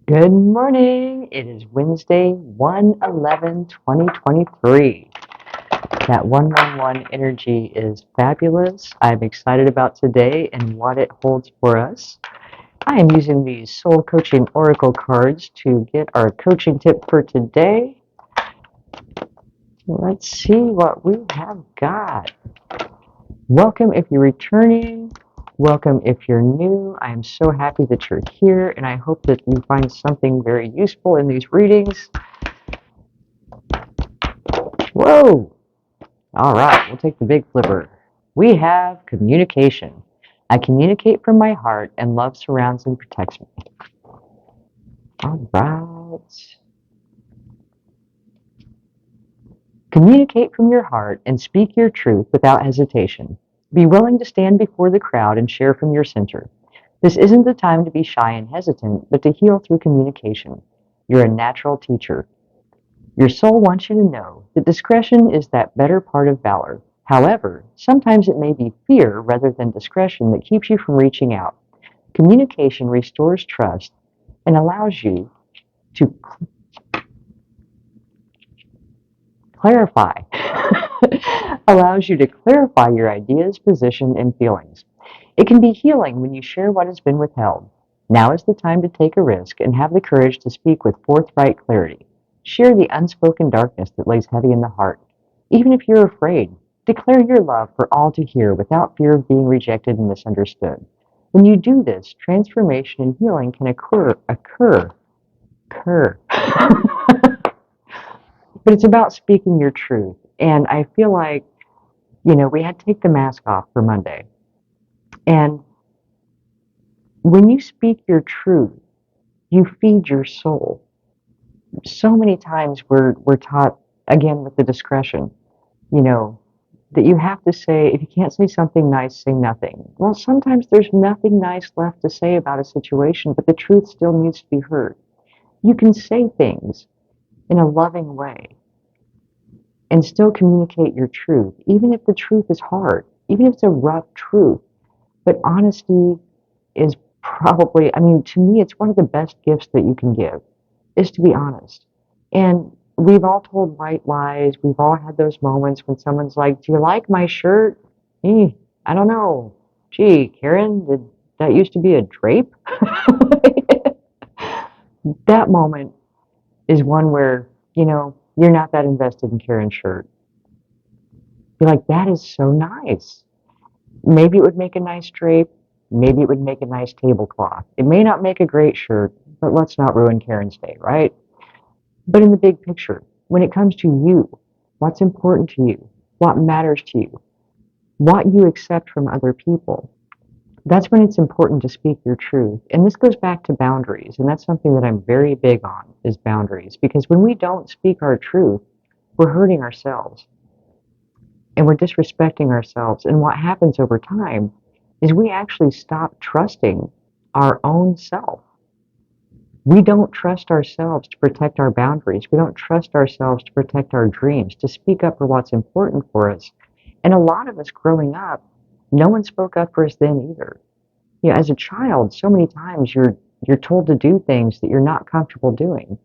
Good morning. It is Wednesday, 1/11/2023. That 111 energy is fabulous. I'm excited about today and what it holds for us. I am using these Soul Coaching Oracle cards to get our coaching tip for today. Let's see what we have got. Welcome if you're returning. Welcome if you're new. I am so happy that you're here, and I hope that you find something very useful in these readings. Whoa! All right, we'll take the big flipper. We have communication. I communicate from my heart, and love surrounds and protects me. All right. Communicate from your heart and speak your truth without hesitation. Be willing to stand before the crowd and share from your center. This isn't the time to be shy and hesitant, but to heal through communication. You're a natural teacher. Your soul wants you to know that discretion is that better part of valor. However, sometimes it may be fear rather than discretion that keeps you from reaching out. Communication restores trust and allows you to clarify, allows you to clarify your ideas, position, and feelings. It can be healing when you share what has been withheld. Now is the time to take a risk and have the courage to speak with forthright clarity. Share the unspoken darkness that lays heavy in the heart. Even if you're afraid, declare your love for all to hear without fear of being rejected and misunderstood. When you do this, transformation and healing can occur. But it's about speaking your truth. And I feel like, we had to take the mask off for Monday. And when you speak your truth, you feed your soul. So many times we're taught, again, with the discretion, you know, that you have to say, if you can't say something nice, say nothing. Well, sometimes there's nothing nice left to say about a situation, but the truth still needs to be heard. You can say things in a loving way and still communicate your truth, even if the truth is hard, even if it's a rough truth. But honesty is probably, I mean, to me, it's one of the best gifts that you can give, is to be honest. And we've all told white lies. We've all had those moments when someone's like, "Do you like my shirt?" I don't know. Gee, Karen, did that used to be a drape? That moment is one where, you're not that invested in Karen's shirt. You're like, that is so nice. Maybe it would make a nice drape. Maybe it would make a nice tablecloth. It may not make a great shirt, but let's not ruin Karen's day, right? But in the big picture, when it comes to you, what's important to you, what matters to you, what you accept from other people, that's when it's important to speak your truth. And this goes back to boundaries. And that's something that I'm very big on, is boundaries. Because when we don't speak our truth, we're hurting ourselves and we're disrespecting ourselves. And what happens over time is we actually stop trusting our own self. We don't trust ourselves to protect our boundaries. We don't trust ourselves to protect our dreams, to speak up for what's important for us. And a lot of us growing up, no one spoke up for us then either. As a child, so many times you're told to do things that you're not comfortable doing.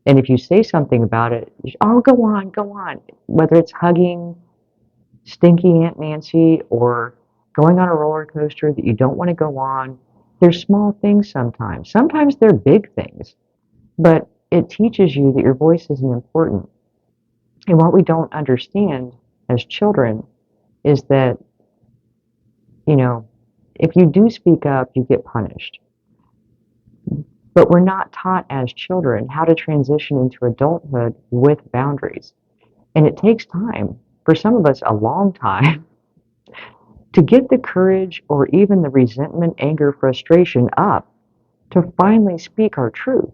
And if you say something about it, oh, go on, go on. Whether it's hugging stinky Aunt Nancy or going on a roller coaster that you don't want to go on, they're small things sometimes. Sometimes they're big things, but it teaches you that your voice isn't important. And what we don't understand as children is that, you know, if you do speak up, you get punished. But we're not taught as children how to transition into adulthood with boundaries. And it takes time, for some of us, a long time, to get the courage or even the resentment, anger, frustration up to finally speak our truth.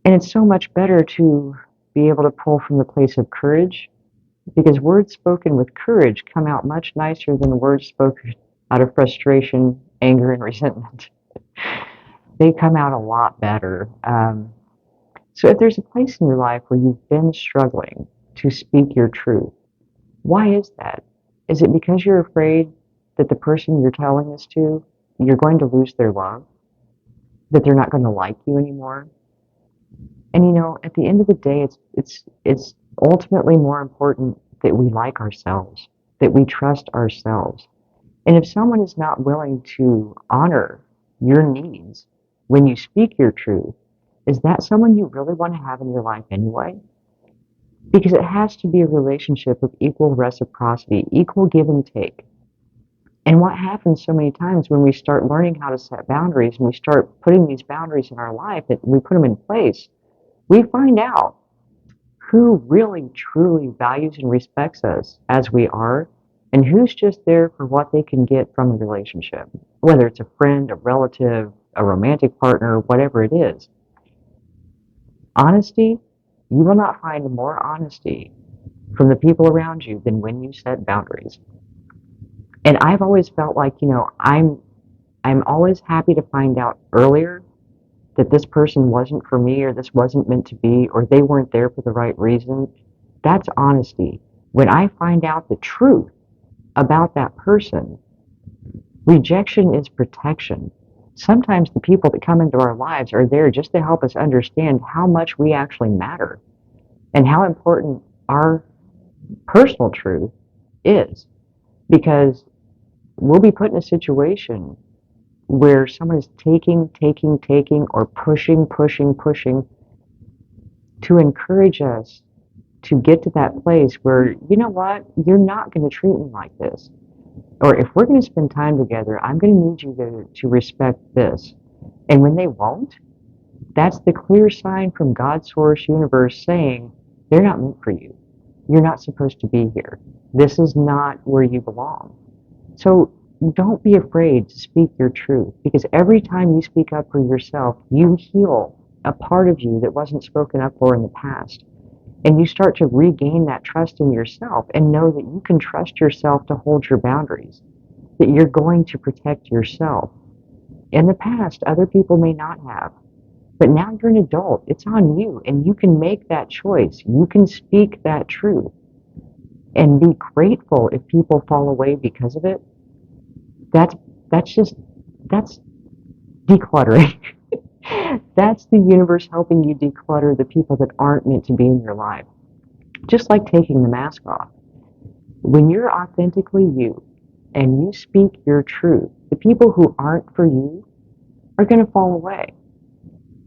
And it's so much better to be able to pull from the place of courage, because words spoken with courage come out much nicer than words spoken out of frustration, anger, and resentment. They come out a lot better. So if there's a place in your life where you've been struggling to speak your truth, why is that? Is it because you're afraid that the person you're telling this to, you're going to lose their love? that they're not going to like you anymore. And at the end of the day, it's ultimately more important that we like ourselves, that we trust ourselves. And if someone is not willing to honor your needs when you speak your truth, is that someone you really want to have in your life anyway? Because it has to be a relationship of equal reciprocity, equal give and take. And what happens so many times when we start learning how to set boundaries and we start putting these boundaries in our life, that we put them in place, we find out who really truly values and respects us as we are, and who's just there for what they can get from a relationship, whether it's a friend, a relative, a romantic partner, whatever it is. Honesty, you will not find more honesty from the people around you than when you set boundaries. And I've always felt like, I'm always happy to find out earlier that this person wasn't for me, or this wasn't meant to be, or they weren't there for the right reason. That's honesty. When I find out the truth about that person, rejection is protection. Sometimes the people that come into our lives are there just to help us understand how much we actually matter and how important our personal truth is. Because we'll be put in a situation where someone is taking, or pushing to encourage us to get to that place where, you know what, you're not going to treat me like this. Or if we're going to spend time together, I'm going to need you to respect this. And when they won't, that's the clear sign from God's source universe saying, they're not meant for you. You're not supposed to be here. This is not where you belong. So don't be afraid to speak your truth, because every time you speak up for yourself, you heal a part of you that wasn't spoken up for in the past. And you start to regain that trust in yourself and know that you can trust yourself to hold your boundaries, that you're going to protect yourself. In the past, other people may not have, but now you're an adult. It's on you, and you can make that choice. You can speak that truth and be grateful if people fall away because of it. That's that's decluttering. That's the universe helping you declutter the people that aren't meant to be in your life. Just like taking the mask off. When you're authentically you and you speak your truth, the people who aren't for you are going to fall away.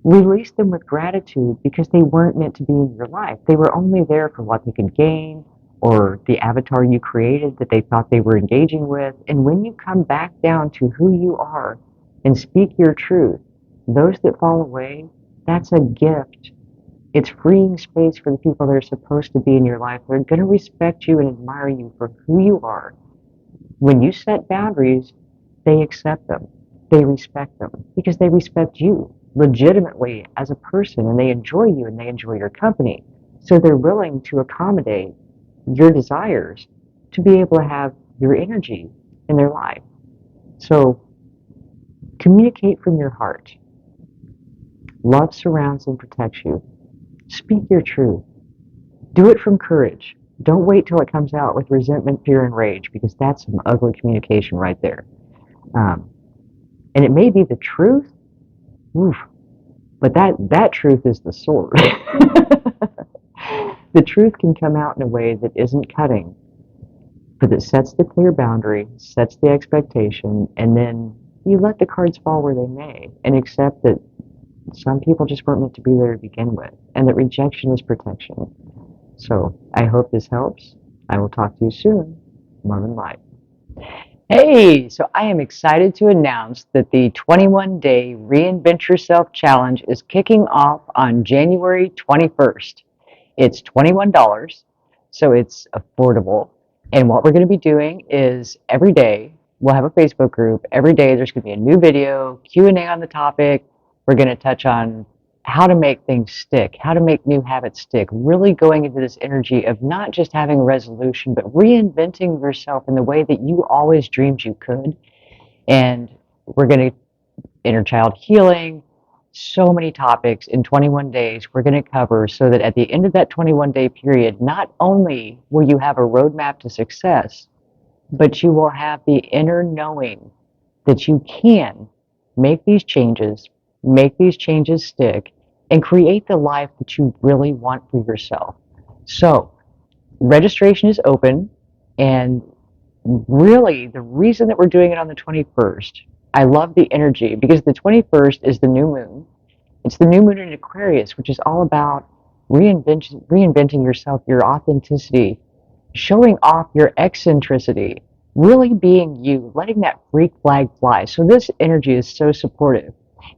Release them with gratitude, because they weren't meant to be in your life. They were only there for what they could gain, or the avatar you created that they thought they were engaging with. And when you come back down to who you are and speak your truth, those that fall away, that's a gift. It's freeing space for the people that are supposed to be in your life. They're going to respect you and admire you for who you are. When you set boundaries, they accept them. They respect them because they respect you legitimately as a person, and they enjoy you and they enjoy your company. So they're willing to accommodate your desires to be able to have your energy in their life. So communicate from your heart. Love surrounds and protects you. Speak your truth. Do it from courage. Don't wait till it comes out with resentment, fear, and rage, because that's some ugly communication right there. Um, and it may be the truth, oof, but that truth is the sword. The truth can come out in a way that isn't cutting, but that sets the clear boundary, sets the expectation, and then you let the cards fall where they may, and accept that some people just weren't meant to be there to begin with, and that rejection is protection. So I hope this helps. I will talk to you soon. Love and light. Hey, so I am excited to announce that the 21-day Reinvent Yourself Challenge is kicking off on January 21st. It's $21, so it's affordable. And what we're going to be doing is every day, we'll have a Facebook group. Every day there's going to be a new video, Q&A on the topic. We're going to touch on how to make things stick, how to make new habits stick, really going into this energy of not just having a resolution, but reinventing yourself in the way that you always dreamed you could. And we're going to inner child healing, so many topics in 21 days we're going to cover, so that at the end of that 21-day period, not only will you have a roadmap to success, but you will have the inner knowing that you can make these changes make these changes stick, and create the life that you really want for yourself. So, registration is open, and really the reason that we're doing it on the 21st, I love the energy because the 21st is the new moon. It's the new moon in Aquarius, which is all about reinventing yourself, your authenticity, showing off your eccentricity, really being you, letting that freak flag fly. So this energy is so supportive.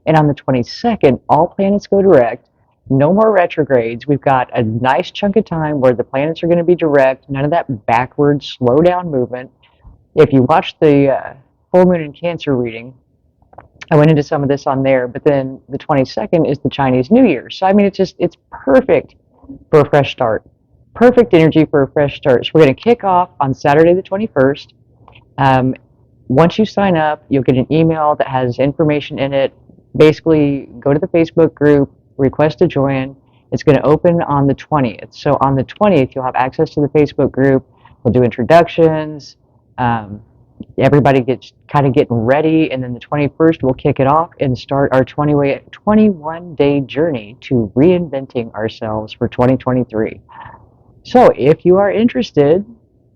And on the 22nd, all planets go direct. No more retrogrades. We've got a nice chunk of time where the planets are going to be direct. None of that backward, slow down movement. If you watch the full moon in Cancer reading, I went into some of this on there, but then the 22nd is the Chinese New Year. So, I mean, it's perfect for a fresh start. Perfect energy for a fresh start. So, we're going to kick off on Saturday the 21st. Um, Once you sign up, you'll get an email that has information in it. Basically, go to the Facebook group, request to join. It's going to open on the 20th. So, on the 20th, you'll have access to the Facebook group. We'll do introductions. Um, Everybody gets kind of getting ready, and then the 21st we'll kick it off and start our 21-day journey to reinventing ourselves for 2023. So if you are interested,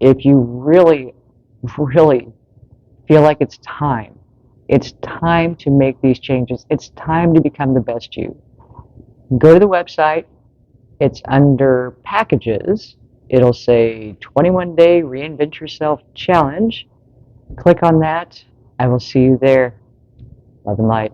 if you really, really feel like it's time to make these changes, it's time to become the best you, go to the website. It's under packages. It'll say 21-day reinvent yourself challenge. Click on that. I will see you there. Love and light.